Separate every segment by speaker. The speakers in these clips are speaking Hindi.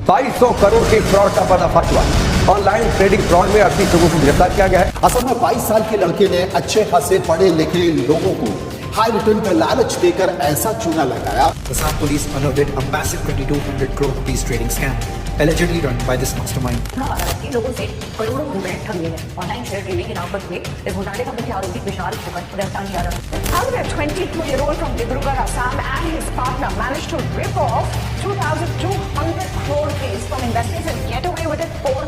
Speaker 1: 2200 करोड़ के फ्रॉड का पर्दाफाश हुआ। ऑनलाइन ट्रेडिंग फ्रॉड में 38 लोगों को गिरफ्तार किया गया है।
Speaker 2: असम में 22 साल के लड़के ने अच्छे खासे पढ़े लिखे लोगों को हाई रिटर्न का लालच देकर ऐसा चूना लगाया।
Speaker 3: Assam police unearthed a massive 2200 crore rupees trading scam allegedly run by this mastermind.
Speaker 4: लोगों से करोड़ों रुपए ठग लिए हैं। ऑनलाइन शेयर ट्रेडिंग के नाम पर हुए इस घोटाले का मुख्य आरोपी विशाल फुकन गिरफ्तार किया गया।
Speaker 5: However, 22-year-old from Dibrugarh, Assam, and his partner managed to rip off 2,200 crore rupees from investors and get away with it for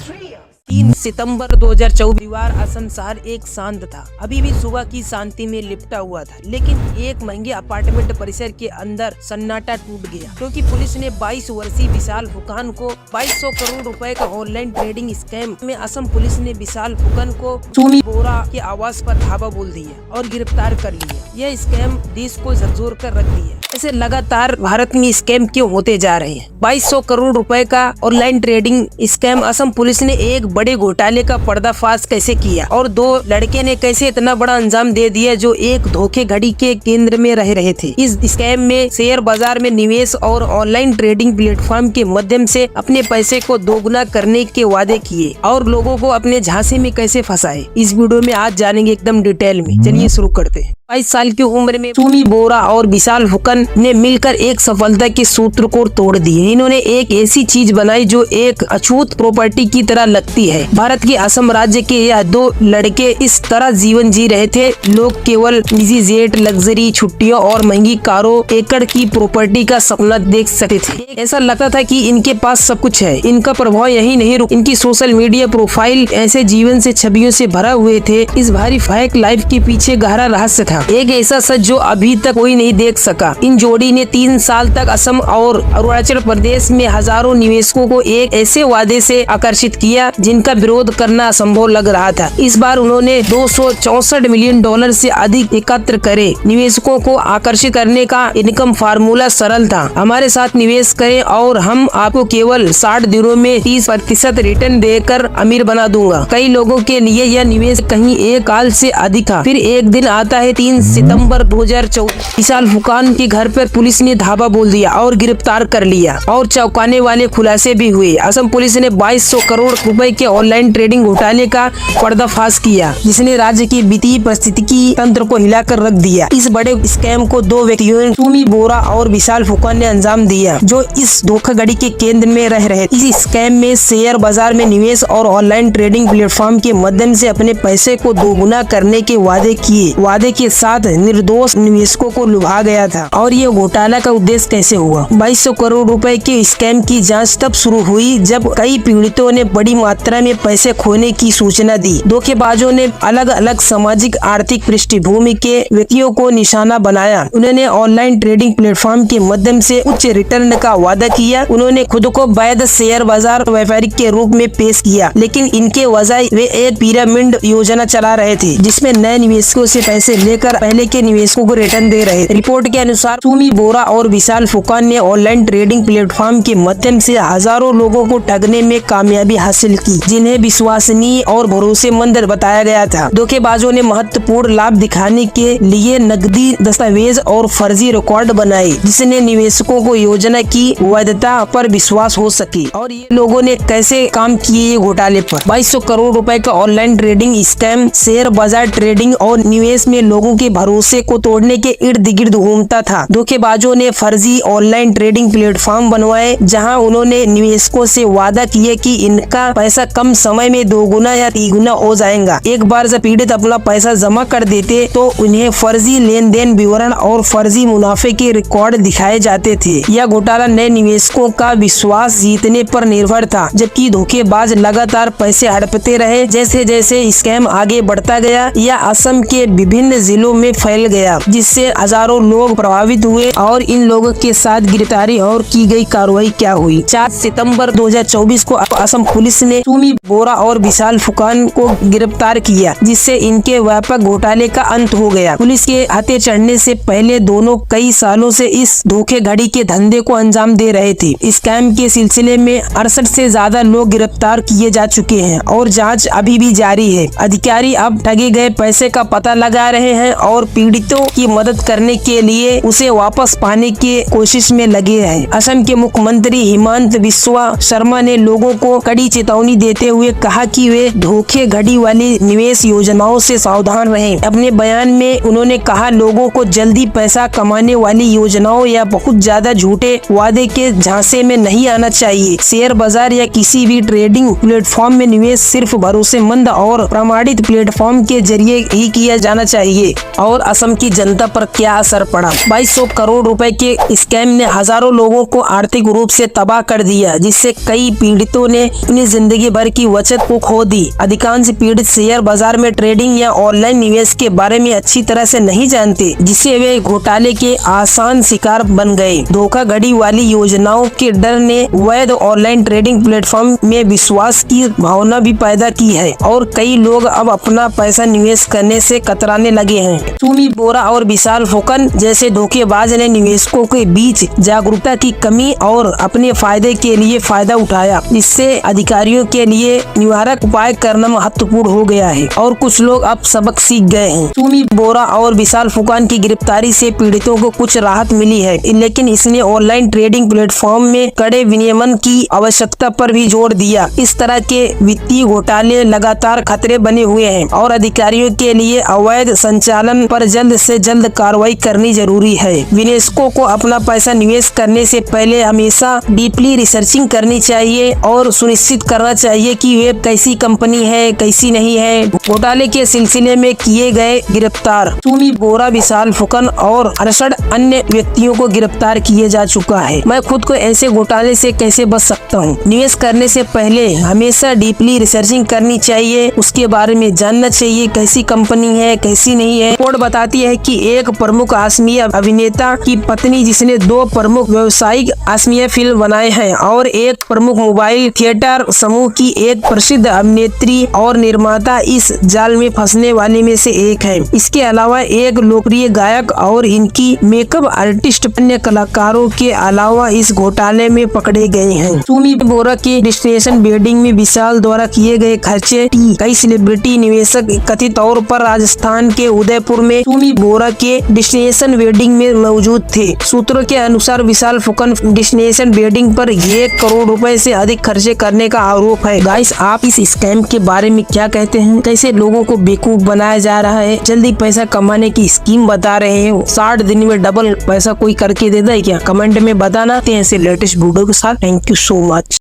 Speaker 5: 3 years.
Speaker 6: 3 सितंबर 2024 रविवार असम शहर एक शांत था। अभी भी सुबह की शांति में लिपटा हुआ था, लेकिन एक महंगे अपार्टमेंट परिसर के अंदर सन्नाटा टूट गया, क्योंकि पुलिस ने 22 वर्षीय विशाल फुकन को 2200 करोड़ रुपए का ऑनलाइन ट्रेडिंग स्कैम में असम पुलिस ने विशाल फुकन को चूमी बोरा के आवास पर धावा बोल दिया और गिरफ्तार कर लिया। यह स्कैम देश को झकझोर कर रख दिया। ऐसे लगातार भारत में स्कैम क्यों होते जा रहे हैं? 2200 करोड़ रुपए का online trading scam Assam police ने एक बड़े घोटाले का पर्दाफाश कैसे किया और 2 लड़के ने कैसे इतना बड़ा अंजाम दे दिया जो एक धोखेधड़ी के केंद्र में रह रहे थे। इस स्कैम में शेयर बाजार में निवेश और ऑनलाइन ट्रेडिंग प्लेटफॉर्म के माध्यम से अपने पैसे को दोगुना करने के वादे किए और लोगों को अपने झांसे में कैसे फंसाए, इस वीडियो में आज जानेंगे एकदम डिटेल में। चलिए शुरू करते हैं। 22 साल की उम्र में चूमी बोरा और विशाल फुकन ने मिलकर एक सफलता के सूत्र को तोड़ दिए। इन्होंने एक ऐसी चीज बनाई जो एक अछूत प्रॉपर्टी की तरह लगती है। भारत के असम राज्य के यह 2 लड़के इस तरह जीवन जी रहे थे। लोग केवल निजी जेट, लग्जरी छुट्टियों और महंगी कारों, एकड़ की प्रॉपर्टी का सपना देख सकते थे। ऐसा लगता था कि इनके पास सब कुछ है। इनका प्रभाव यही नहीं रुका, इनकी सोशल मीडिया प्रोफाइल ऐसे जीवन से छवियों से भरा हुए थे। इस भारी फेक लाइफ के पीछे गहरा रहस्य था, एक ऐसा सच जो अभी तक कोई नहीं देख सका। इन जोड़ी ने 3 साल तक असम और अरुणाचल प्रदेश में हजारों निवेशकों को एक ऐसे वादे से आकर्षित किया जिनका विरोध करना असंभव लग रहा था। इस बार उन्होंने $264 मिलियन से अधिक एकत्र करे। निवेशकों को आकर्षित करने का इनकम फार्मूला सरल था। हमारे साथ निवेश करें और हम आपको केवल 60 दिनों में 30% रिटर्न देकर अमीर बना दूंगा। कई लोगों के लिए यह निवेश कहीं एक साल से अधिक था। फिर एक दिन आता है 3 सितंबर 2024। विशाल फुकन के घर पर पुलिस ने धावा बोल दिया और गिरफ्तार कर लिया और चौंकाने वाले खुलासे भी हुए। असम पुलिस ने 2200 करोड़ रुपए के ऑनलाइन ट्रेडिंग घोटाले का पर्दाफाश किया, जिसने राज्य की वित्तीय परिस्थिति तंत्र को हिलाकर रख दिया। इस बड़े स्कैम को 2 व्यक्तियों चूमी बोरा और विशाल फुकन ने अंजाम दिया, जो इस धोखाधड़ी के केंद्र में रह रहे। इस स्कैम में शेयर बाजार में निवेश और ऑनलाइन ट्रेडिंग प्लेटफॉर्म के माध्यम से अपने पैसे को दोगुना करने के वादे किए। वादे के साथ निर्दोष निवेशकों को लुभा गया था। और ये घोटाला का उद्देश्य कैसे हुआ? 2200 करोड़ रुपए के स्कैम की जांच तब शुरू हुई जब कई पीड़ितों ने बड़ी मात्रा में पैसे खोने की सूचना दी। धोखेबाजों ने अलग अलग सामाजिक आर्थिक पृष्ठभूमि के व्यक्तियों को निशाना बनाया। उन्होंने ऑनलाइन ट्रेडिंग प्लेटफॉर्म के माध्यम से उच्च रिटर्न का वादा किया। उन्होंने खुद को वैध शेयर बाजार व्यापारी के रूप में पेश किया, लेकिन इनके वजह वे एक पिरामिड योजना चला रहे थे, जिसमें नए निवेशकों से पैसे लेकर पहले के निवेशकों को रिटर्न दे रहे। रिपोर्ट के अनुसार चूमी बोरा और विशाल फुकन ने ऑनलाइन ट्रेडिंग प्लेटफॉर्म के माध्यम से हजारों लोगों को ठगने में कामयाबी हासिल की, जिन्हें विश्वसनीय और भरोसेमंद बताया गया था। धोखेबाजों ने महत्वपूर्ण लाभ दिखाने के लिए नकदी दस्तावेज और फर्जी रिकॉर्ड बनाए, जिसने निवेशकों को योजना की वैधता पर विश्वास हो सके। और ये लोगों ने कैसे काम किए घोटाले पर? 2200 करोड़ रुपए का ऑनलाइन ट्रेडिंग स्कैम शेयर बाजार ट्रेडिंग और निवेश में लोगों के भरोसे को तोड़ने के इर्द गिर्द घूमता था। धोखेबाजों ने फर्जी ऑनलाइन ट्रेडिंग प्लेटफॉर्म बनवाए, जहां उन्होंने निवेशकों से वादा किए कि इनका पैसा कम समय में 2 गुना या 3 गुना हो जाएगा। एक बार जब पीड़ित अपना पैसा जमा कर देते तो उन्हें फर्जी लेन देन विवरण और फर्जी मुनाफे के रिकॉर्ड दिखाए जाते थे। यह घोटाला नए निवेशकों का विश्वास जीतने पर निर्भर था, जबकि धोखेबाज लगातार पैसे हड़पते रहे। जैसे जैसे स्कैम आगे बढ़ता गया, यह असम के विभिन्न जिलों में फैल गया, जिससे हजारों लोग प्रभावित हुए। और इन लोगों के साथ गिरफ्तारी और की गई कार्रवाई क्या हुई? 4 सितंबर 2024 को असम पुलिस ने चूमी बोरा और विशाल फुकन को गिरफ्तार किया, जिससे इनके व्यापक घोटाले का अंत हो गया। पुलिस के हाथे चढ़ने से पहले दोनों कई सालों से इस धोखेधड़ी के धंधे को अंजाम दे रहे थे। स्कैम के सिलसिले में 68 से ज्यादा लोग गिरफ्तार किए जा चुके हैं और जांच अभी भी जारी है। अधिकारी अब ठगे गए पैसे का पता लगा रहे हैं हैं और पीड़ितों की मदद करने के लिए उसे वापस पाने की कोशिश में लगे हैं। असम के मुख्यमंत्री हिमंत बिस्वा शर्मा ने लोगों को कड़ी चेतावनी देते हुए कहा कि वे धोखेधड़ी वाली निवेश योजनाओं से सावधान रहें। अपने बयान में उन्होंने कहा, लोगों को जल्दी पैसा कमाने वाली योजनाओं या बहुत ज्यादा झूठे वादे के झांसे में नहीं आना चाहिए। शेयर बाजार या किसी भी ट्रेडिंग प्लेटफॉर्म में निवेश सिर्फ भरोसेमंद और प्रमाणित प्लेटफॉर्म के जरिए ही किया जाना चाहिए। और असम की जनता पर क्या असर पड़ा? 2200 करोड़ रुपए के स्कैम ने हजारों लोगों को आर्थिक रूप से तबाह कर दिया, जिससे कई पीड़ितों ने अपनी जिंदगी भर की बचत को खो दी। अधिकांश पीड़ित शेयर बाजार में ट्रेडिंग या ऑनलाइन निवेश के बारे में अच्छी तरह से नहीं जानते, जिससे वे घोटाले के आसान शिकार बन गए। धोखाधड़ी वाली योजनाओं के डर ने वैध ऑनलाइन ट्रेडिंग प्लेटफॉर्म में विश्वास की भावना भी पैदा की है और कई लोग अब अपना पैसा निवेश करने से कतराने लगे हैं। सुमी बोरा और विशाल फुकन जैसे धोखेबाज ने निवेशकों के बीच जागरूकता की कमी और अपने फायदे के लिए फायदा उठाया, जिससे अधिकारियों के लिए निवारक उपाय करना महत्वपूर्ण हो गया है और कुछ लोग अब सबक सीख गए हैं। सुमी बोरा और विशाल फुकन की गिरफ्तारी से पीड़ितों को कुछ राहत मिली है, लेकिन इसने ऑनलाइन ट्रेडिंग प्लेटफॉर्म में कड़े विनियमन की आवश्यकता पर भी जोर दिया। इस तरह के वित्तीय घोटाले लगातार खतरे बने हुए हैं और अधिकारियों के लिए अवैध संचालन पर जल्द से जल्द कार्रवाई करनी जरूरी है। निवेशकों को अपना पैसा निवेश करने से पहले हमेशा डीपली रिसर्चिंग करनी चाहिए और सुनिश्चित करना चाहिए कि वे कैसी कंपनी है, कैसी नहीं है। घोटाले के सिलसिले में किए गए गिरफ्तार सुमी बोरा, विशाल फुकन और 68 अन्य व्यक्तियों को गिरफ्तार किए जा चुका है। मैं खुद को ऐसे घोटाले से कैसे बच सकता हूँ? निवेश करने से पहले हमेशा डीपली रिसर्चिंग करनी चाहिए, उसके बारे में जानना चाहिए कैसी कंपनी है, कैसी नहीं है। रिपोर्ट बताती है कि एक प्रमुख असमिया अभिनेता की पत्नी, जिसने 2 प्रमुख व्यावसायिक असमिया फिल्म बनाए हैं और एक प्रमुख मोबाइल थिएटर समूह की एक प्रसिद्ध अभिनेत्री और निर्माता, इस जाल में फंसने वाले में से एक है। इसके अलावा एक लोकप्रिय गायक और इनकी मेकअप आर्टिस्ट, अन्य कलाकारों के अलावा इस घोटाले में पकड़े गए हैं। सुमी बोरा के डेस्टिनेशन वेडिंग में विशाल द्वारा किए गए खर्चे कई सेलिब्रिटी निवेशक कथित तौर पर राजस्थान के उदयपुर में सुमी बोरा के डेस्टिनेशन वेडिंग में मौजूद थे। सूत्रों के अनुसार विशाल फुकन डेस्टिनेशन वेडिंग पर 1 करोड़ रुपए से अधिक खर्चे करने का आरोप है। गाइस, आप इस स्कैम के बारे में क्या कहते हैं? कैसे लोगों को बेवकूफ बनाया जा रहा है? जल्दी पैसा कमाने की स्कीम बता रहे हैं। 60 दिन में डबल पैसा कोई करके देता है क्या? कमेंट में बताना। ऐसे लेटेस्ट वीडियो के साथ थैंक यू सो मच।